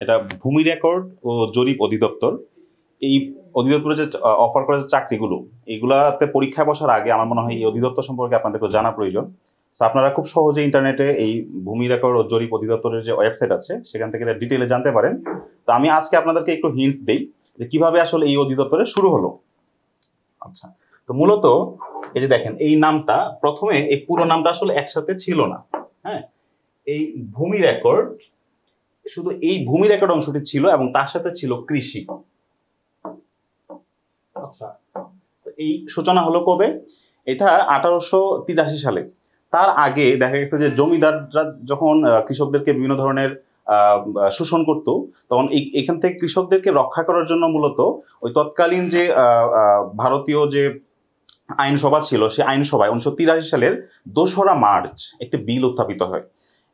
এটা ভূমি রেকর্ড ও জরিপ অধিদপ্তর। এই অধিদপ্তরে যে অফার করে যে চাকরিগুলো, এগুলাতে পরীক্ষায় বসার আগে আমার মনে হয় এই অধিদপ্তর সম্পর্কে আপনাদেরকে জানা প্রয়োজন। তো আপনারা খুব সহজে ইন্টারনেটে এই ভূমি রেকর্ড ও জরিপ অধিদপ্তরের যে ওয়েবসাইট আছে সেখান থেকে ডিটেইলে জানতে পারেন। তো আমি আজকে আপনাদেরকে একটু হিন্টস দেই যে কিভাবে আসলে এই অধিদপ্তরে শুরু হলো। আচ্ছা, তো মূলত এই যে দেখেন, এই নামটা প্রথমে এই পুরো নামটা আসলে একসাথে ছিল না। হ্যাঁ, এই ভূমি রেকর্ড, শুধু এই ভূমি রেকর্ড অংশটি ছিল এবং তার সাথে ছিল কৃষি। আচ্ছা, এই সূচনা হলো কবে? এটা 1883 সালে। তার আগে দেখা গেছে যে জমিদাররা যখন কৃষকদেরকে বিভিন্ন ধরনের শোষণ করত, তখন এখান থেকে কৃষকদেরকে রক্ষা করার জন্য মূলত ওই তৎকালীন যে ভারতীয় যে আইনসভা ছিল, সেই আইনসভায় 1983 সালের 2রা মার্চ একটি বিল উত্থাপিত হয়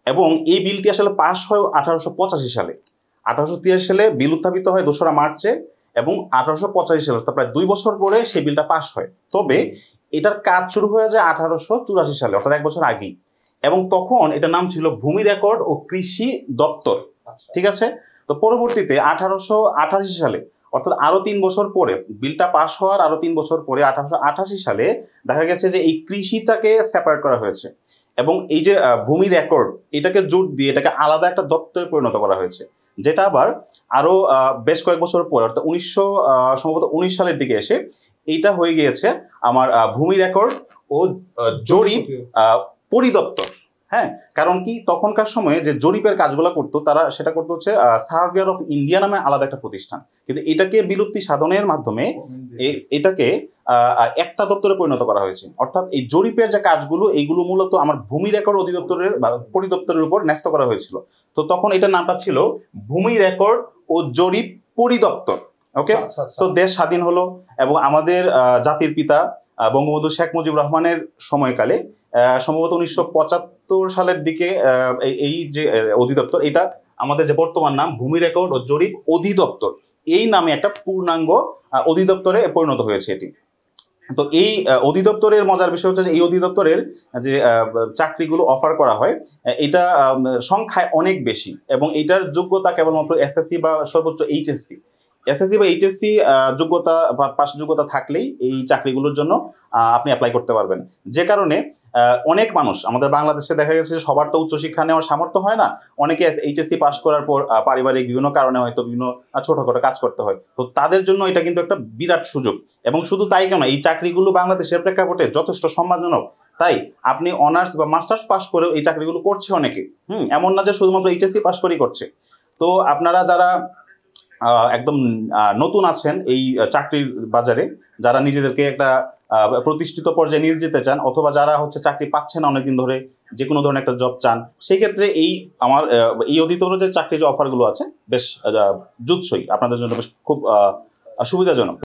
এবং এই বিলটি আসলে পাশ হয় 1885 সালে। 1883 সালে বিল উত্থাপিত হয় 2রা মার্চে এবং 1885 সালে, প্রায় 2 বছর পরে সেই বিলটা পাশ হয়। তবে এটার কাজ শুরু হয়ে যায় 1884 সালে, অর্থাৎ 1 বছর আগেই। এবং তখন এটার নাম ছিল ভূমি রেকর্ড ও কৃষি দপ্তর। ঠিক আছে, তো পরবর্তীতে 1888 সালে, অর্থাৎ আরো 3 বছর পরে, বিলটা পাশ হওয়ার আরো 3 বছর পরে 1888 সালে দেখা গেছে যে এই কৃষিটাকে সেপারেট করা হয়েছে এবং এই যে ভূমি রেকর্ড, এটাকে জোর দিয়ে এটাকে আলাদা একটা দপ্তরে পরিণত করা হয়েছে, যেটা আবার আরো বেশ কয়েক বছর পরে, অর্থাৎ সম্ভবত 19 সালের দিকে এসে এইটা হয়ে গিয়েছে আমার ভূমি রেকর্ড ও জরিপ পরিদপ্তর। হ্যাঁ, কারণ কি তখনকার সময়ে যে জরিপের কাজগুলো করতো, তারা সেটা করতো হচ্ছে সার্ভেয়ার অফ ইন্ডিয়া নামে আলাদা একটা প্রতিষ্ঠান, কিন্তু এটাকে বিলুপ্তি সাধনের মাধ্যমে এটাকে একটা দপ্তরে পরিণত করা হয়েছে। অর্থাৎ এই জরিপের যে কাজগুলো, এইগুলো মূলত আমার ভূমি রেকর্ড অধিদপ্তরের বা পরিদপ্তরের উপর ন্যস্ত করা হয়েছিল। তো তখন এটার নামটা ছিল ভূমি রেকর্ড ও জরিপ পরিদপ্তর। ওকে, তো দেশ স্বাধীন হলো এবং আমাদের জাতির পিতা বঙ্গবন্ধু শেখ মুজিবুর রহমানের সময়কালে সম্ভবত 1975 সালের দিকে এই যে অধিদপ্তর, এটা আমাদের যে বর্তমান নাম ভূমি রেকর্ড ও জরিপ অধিদপ্তর, এই নামে একটা পূর্ণাঙ্গ অধিদপ্তরে পরিণত হয়েছে এটি। তো এই অধিদপ্তরের মজার বিষয় হচ্ছে যে এই অধিদপ্তরের যে চাকরিগুলো অফার করা হয়, এটা সংখ্যায় অনেক বেশি এবং এটার যোগ্যতা কেবলমাত্র এসএসসি বা সর্বোচ্চ এইচএসসি। এসএসসি বা এইচএসসি যোগ্যতা বা পাস যোগ্যতা থাকলেই এই চাকরিগুলোর জন্য আপনি অ্যাপ্লাই করতে পারবেন। যে কারণে অনেক মানুষ আমাদের বাংলাদেশে দেখা গেছে যে সবার তো উচ্চশিক্ষা নেওয়ার সামর্থ্য হয় না। অনেকে এইচএসসি পাস করার পর পারিবারিক বিভিন্ন কারণে হয়তো বিভিন্ন ছোটখাটো কাজ করতে হয়। তো তাদের জন্য এটা কিন্তু একটা বিরাট সুযোগ। এবং শুধু তাই কেন, এই চাকরিগুলো বাংলাদেশের প্রেক্ষাপটে যথেষ্ট সম্মানজনক। তাই আপনি অনার্স বা মাস্টার্স পাস করেও এই চাকরিগুলো করছে অনেকে। এমন না যে শুধুমাত্র এইচএসসি পাস করেই করছে। তো আপনারা যারা একদম নতুন আছেন এই চাকরির বাজারে, যারা নিজেদেরকে একটা প্রতিষ্ঠিত পর্যায়ে নিয়ে যেতে চান, অথবা যারা হচ্ছে চাকরি পাচ্ছেন না অনেকদিন ধরে, যে কোনো ধরনের একটা জব চান, সেই ক্ষেত্রে এই আমার এই অধিদপ্তরের যে চাকরির যে অফারগুলো আছে বেশ জুৎসই, আপনাদের জন্য বেশ খুব সুবিধাজনক।